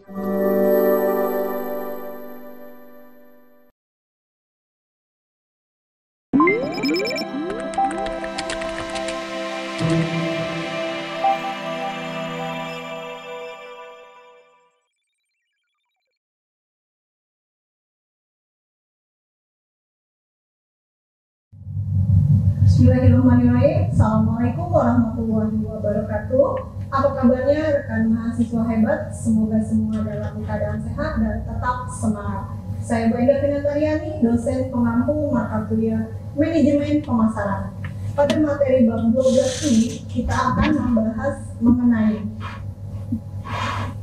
Bismillahirrahmanirrahim. Assalamualaikum warahmatullahi wabarakatuh. Apa kabarnya rekan mahasiswa hebat? Semoga semua dalam keadaan sehat dan tetap semangat. Saya Bu Enda Finatariani, dosen pengampu mata kuliah Manajemen Pemasaran. Pada materi bab 12 ini, kita akan membahas mengenai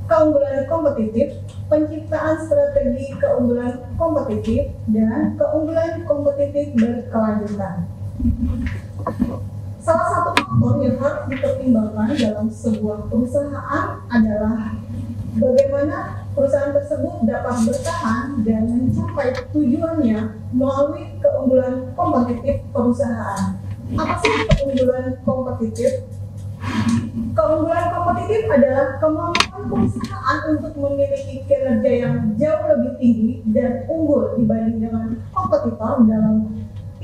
keunggulan kompetitif, penciptaan strategi keunggulan kompetitif, dan keunggulan kompetitif berkelanjutan. Salah satu faktor yang harus dipertimbangkan dalam sebuah perusahaan adalah bagaimana perusahaan tersebut dapat bertahan dan mencapai tujuannya melalui keunggulan kompetitif perusahaan. Apa sih keunggulan kompetitif? Keunggulan kompetitif adalah kemampuan perusahaan untuk memiliki kinerja yang jauh lebih tinggi dan unggul dibanding dengan kompetitor dalam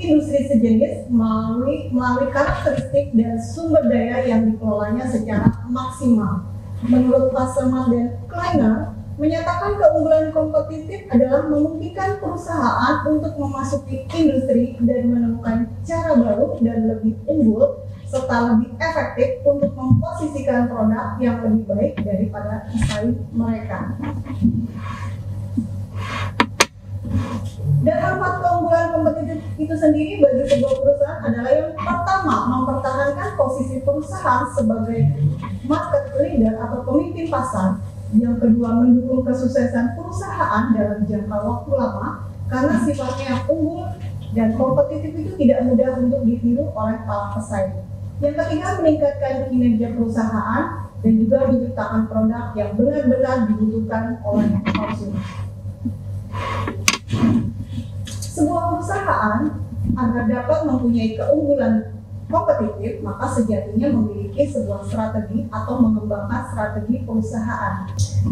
industri sejenis melalui karakteristik dan sumber daya yang dikelolanya secara maksimal. Menurut Wasserman dan Kleiner, menyatakan keunggulan kompetitif adalah memungkinkan perusahaan untuk memasuki industri dan menemukan cara baru dan lebih unggul serta lebih efektif untuk memposisikan produk yang lebih baik daripada pesaing mereka. Dan manfaat keunggulan kompetitif itu sendiri bagi sebuah perusahaan adalah yang pertama, mempertahankan posisi perusahaan sebagai market leader atau pemimpin pasar. Yang kedua, mendukung kesuksesan perusahaan dalam jangka waktu lama karena sifatnya yang unggul dan kompetitif itu tidak mudah untuk ditiru oleh para pesaing. Yang ketiga, meningkatkan kinerja perusahaan dan juga menciptakan produk yang benar-benar dibutuhkan oleh konsumen. Sebuah perusahaan agar dapat mempunyai keunggulan kompetitif, maka sejatinya memiliki sebuah strategi atau mengembangkan strategi perusahaan.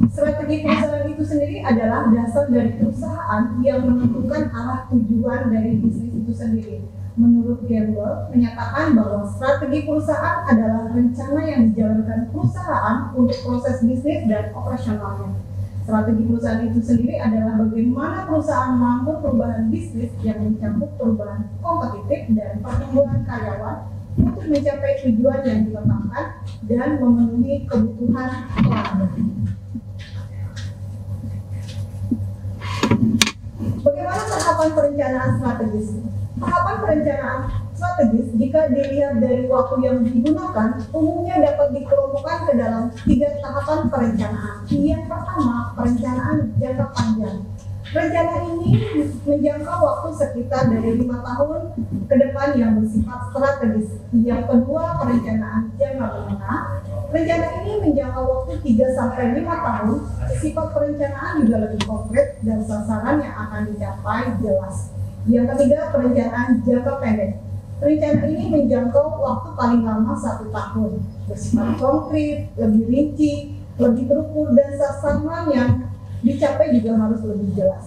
Strategi perusahaan itu sendiri adalah dasar dari perusahaan yang menentukan arah tujuan dari bisnis itu sendiri. Menurut Gamble, menyatakan bahwa strategi perusahaan adalah rencana yang dijalankan perusahaan untuk proses bisnis dan operasionalnya. Strategi perusahaan itu sendiri adalah bagaimana perusahaan mampu perubahan bisnis yang mencakup perubahan kompetitif dan pertumbuhan karyawan untuk mencapai tujuan yang ditetapkan dan memenuhi kebutuhan pelanggan. Bagaimana tahapan perencanaan strategis? Tahapan perencanaan strategis jika dilihat dari waktu yang digunakan umumnya dapat dikelompokkan ke dalam 3 tahapan perencanaan. Yang pertama, perencanaan jangka panjang. Rencana ini menjangka waktu sekitar dari 5 tahun ke depan yang bersifat strategis. Yang kedua, perencanaan jangka menengah. Rencana ini menjangka waktu 3-5 tahun. Sifat perencanaan juga lebih konkret dan sasaran yang akan dicapai jelas. Yang ketiga, perencanaan jangka pendek. Rencana ini menjangkau waktu paling lama 1 tahun, bersifat konkret, lebih rinci, lebih terukur, dan sasaran yang dicapai juga harus lebih jelas.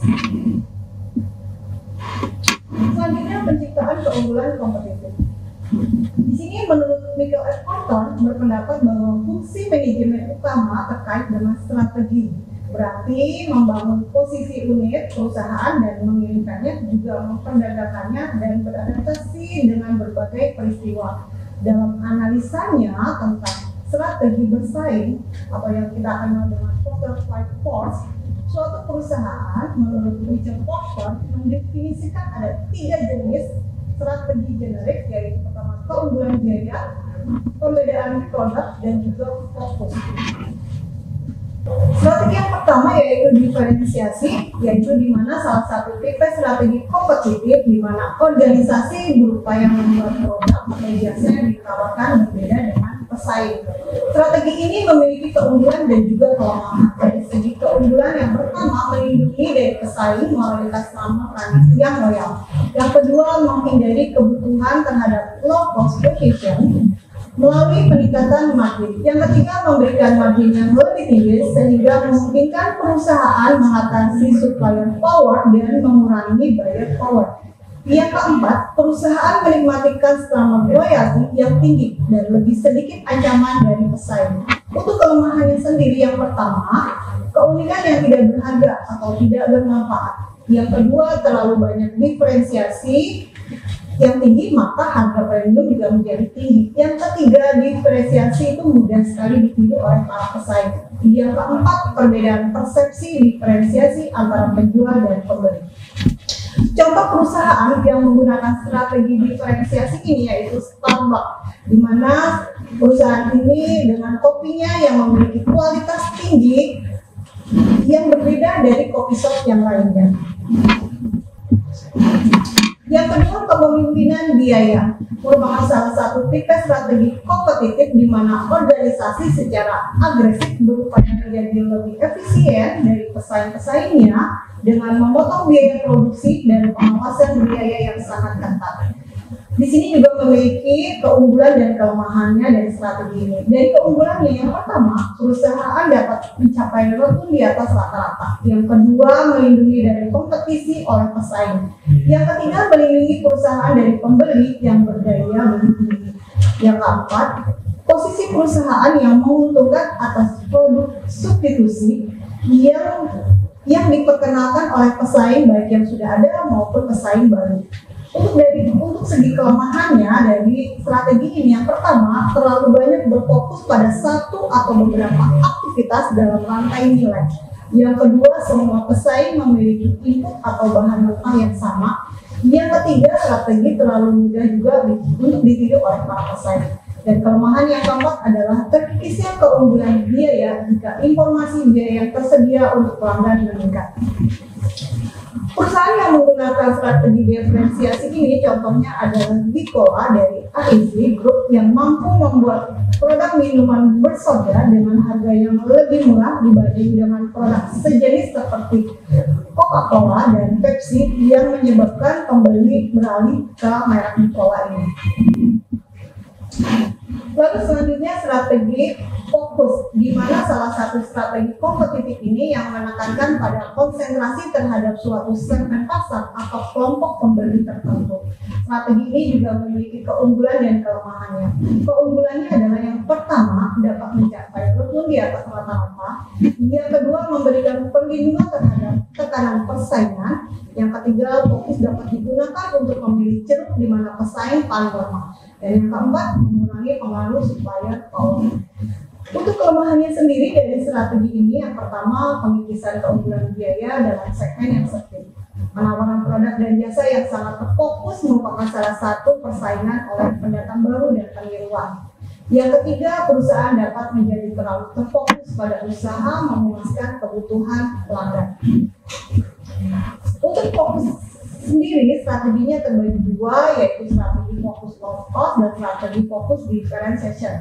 Selanjutnya, penciptaan keunggulan kompetitif. Di sini menurut Michael F. Horton berpendapat bahwa fungsi manajemen utama terkait dengan strategi. Berarti membangun posisi unit perusahaan dan mengirimkannya, juga memperdagangkannya dan beradaptasi dengan berbagai peristiwa. Dalam analisanya tentang strategi bersaing atau yang kita kenal dengan Porter Five Force, suatu perusahaan menurut Richard Porter mendefinisikan ada 3 jenis strategi generik, yaitu pertama keunggulan biaya, perbedaan produk, dan juga fokus. Strategi yang pertama yaitu diferensiasi, yaitu di mana salah satu tipe strategi kompetitif di mana organisasi berupaya membuat produk atau jasa yang ditawarkan berbeda dengan pesaing. Strategi ini memiliki keunggulan dan juga kelemahan. Dari segi keunggulan, yang pertama melindungi dari pesaing melalui customer transaksi yang loyal. Yang kedua, menghindari kebutuhan terhadap low cost position. melalui peningkatan margin. Yang ketiga, memberikan margin yang lebih tinggi sehingga memungkinkan perusahaan mengatasi supplier power dan mengurangi buyer power. Yang keempat, perusahaan menikmati customer loyalty yang tinggi dan lebih sedikit ancaman dari pesaing. Untuk kelemahannya sendiri, yang pertama, keunikan yang tidak berharga atau tidak bermanfaat. Yang kedua, terlalu banyak diferensiasi yang tinggi, maka harga premium juga menjadi tinggi. Yang ketiga, diferensiasi itu mudah sekali ditiru oleh para pesaing. Yang keempat, perbedaan persepsi diferensiasi antara penjual dan pembeli. Contoh perusahaan yang menggunakan strategi diferensiasi ini yaitu Starbucks, di mana perusahaan ini dengan kopinya yang memiliki kualitas tinggi yang berbeda dari kopi shop yang lainnya. Yang kedua, kepemimpinan biaya merupakan salah satu tipe strategi kompetitif di mana organisasi secara agresif berupaya menjadi lebih efisien dari pesaing-pesaingnya dengan memotong biaya produksi dan pengawasan biaya yang sangat ketat. Di sini juga memiliki keunggulan dan kelemahannya dari strategi ini. Dari keunggulannya, yang pertama, perusahaan dapat mencapai return di atas rata-rata. Yang kedua, melindungi dari kompetisi oleh pesaing. Yang ketiga, melindungi perusahaan dari pembeli yang berdaya beli tinggi. Yang keempat, posisi perusahaan yang menguntungkan atas produk substitusi yang diperkenalkan oleh pesaing baik yang sudah ada maupun pesaing baru. Untuk segi kelemahannya dari strategi ini, yang pertama, terlalu banyak berfokus pada satu atau beberapa aktivitas dalam rantai nilai. Yang kedua, semua pesaing memiliki input atau bahan mentah yang sama. Yang ketiga, strategi terlalu mudah juga untuk ditiru oleh para pesaing. Dan kelemahan yang keempat adalah terkikisnya keunggulan biaya jika informasi biaya yang tersedia untuk pelanggan meningkat. Perusahaan yang menggunakan strategi diferensiasi ini contohnya adalah Bicola dari AEZ Group yang mampu membuat produk minuman bersoda dengan harga yang lebih murah dibanding dengan produk sejenis seperti Coca-Cola dan Pepsi yang menyebabkan pembeli beralih ke merek Bicola ini. Lalu selanjutnya strategi fokus, di mana salah satu strategi kompetitif ini yang menekankan pada konsentrasi terhadap suatu segmen pasar atau kelompok pembeli tertentu. Strategi ini juga memiliki keunggulan dan kelemahannya. Keunggulannya adalah yang pertama, dapat mencapai return di atas rata-rata. Yang kedua, memberikan perlindungan terhadap tekanan persaingan. Yang ketiga, fokus dapat digunakan untuk memilih ceruk di mana pesaing paling lemah. Dan yang keempat, mengurangi pengaruh supplier power. Untuk kelemahannya sendiri dari strategi ini, yang pertama, pengikisan keunggulan biaya dalam segmen yang sempit. Penawaran produk dan jasa yang sangat terfokus merupakan salah satu persaingan oleh pendatang baru dan peniruan. Yang ketiga, perusahaan dapat menjadi terlalu terfokus pada usaha memuaskan kebutuhan pelanggan. Untuk fokus sendiri, strateginya terbagi dua, yaitu strategi fokus low cost dan strategi fokus differentiation.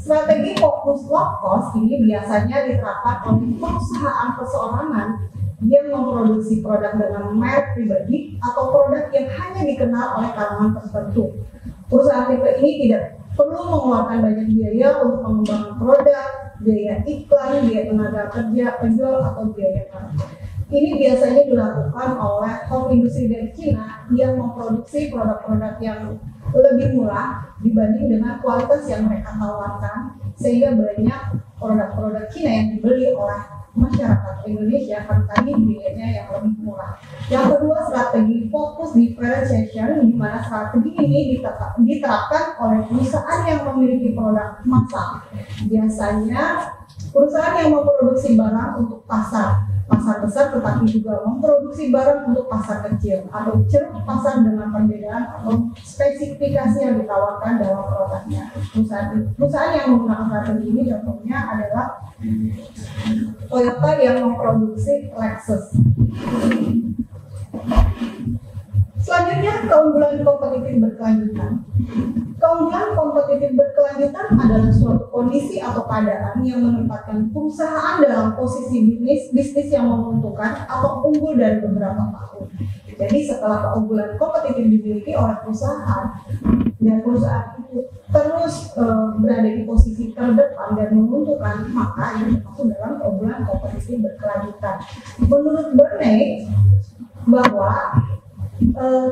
Strategi fokus low cost ini biasanya diterapkan oleh perusahaan perseorangan yang memproduksi produk dengan merek pribadi atau produk yang hanya dikenal oleh kalangan tertentu. Perusahaan tipe ini tidak perlu mengeluarkan banyak biaya untuk mengembangkan produk, biaya iklan, biaya tenaga kerja, penjual, atau biaya marketing. Ini biasanya dilakukan oleh home industry dari Cina yang memproduksi produk-produk yang lebih murah dibanding dengan kualitas yang mereka tawarkan, sehingga banyak produk-produk Cina yang dibeli oleh masyarakat Indonesia karena tadi biayanya yang lebih murah. Yang kedua, strategi fokus differentiation, di mana strategi ini diterapkan oleh perusahaan yang memiliki produk massal. Biasanya perusahaan yang memproduksi barang untuk pasar besar, tetapi juga memproduksi barang untuk pasar kecil atau ceruk pasar dengan perbedaan atau spesifikasi yang ditawarkan dalam produknya. Perusahaan yang menggunakan strategi ini contohnya adalah Toyota yang memproduksi Lexus. Selanjutnya, keunggulan kompetitif berkelanjutan. Keunggulan kompetitif berkelanjutan adalah suatu kondisi atau keadaan yang menempatkan perusahaan dalam posisi bisnis yang menguntungkan atau unggul dari beberapa tahun. Jadi setelah keunggulan kompetitif dimiliki oleh perusahaan, dan perusahaan itu terus berada di posisi terdepan dan menguntungkan, maka ini masuk dalam keunggulan kompetitif berkelanjutan. Menurut Bernay, bahwa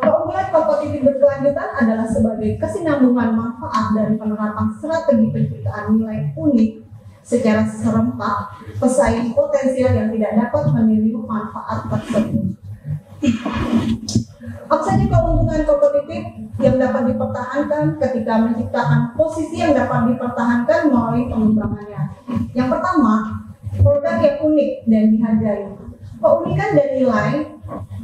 keunggulan kompetitif berkelanjutan adalah sebagai kesinambungan manfaat dari penerapan strategi penciptaan nilai unik secara serempak pesaing potensial yang tidak dapat meniru manfaat tersebut. Apa saja keuntungan kompetitif yang dapat dipertahankan ketika menciptakan posisi yang dapat dipertahankan melalui pengembangannya? Yang pertama, produk yang unik dan dihargai. Keunikan dan nilai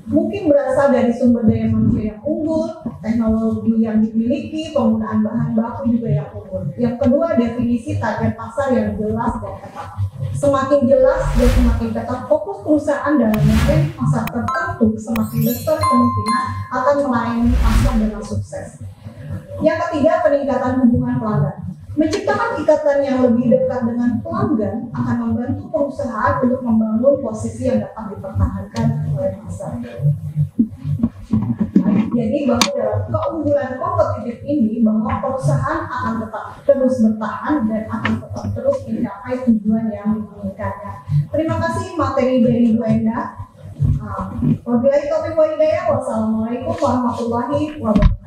mungkin berasal dari sumber daya manusia yang unggul, teknologi yang dimiliki, penggunaan bahan baku juga yang unggul. Yang kedua, definisi target pasar yang jelas dan ketat. Semakin jelas dan semakin ketat fokus perusahaan dalam mencari pasar tertentu, semakin besar kemungkinan akan melayani pasar dengan sukses. Yang ketiga, peningkatan hubungan pelanggan. Menciptakan ikatan yang lebih dekat dengan pelanggan akan membantu perusahaan untuk membangun posisi yang dapat dipertahankan oleh pasar. Jadi bahwa dalam keunggulan kompetitif ini bahwa perusahaan akan tetap terus bertahan dan akan tetap terus mencapai tujuan yang diinginkannya. Terima kasih materi dari Bu Enda. Wabillahi taufiq wal hidayah. Wassalamualaikum warahmatullahi wabarakatuh.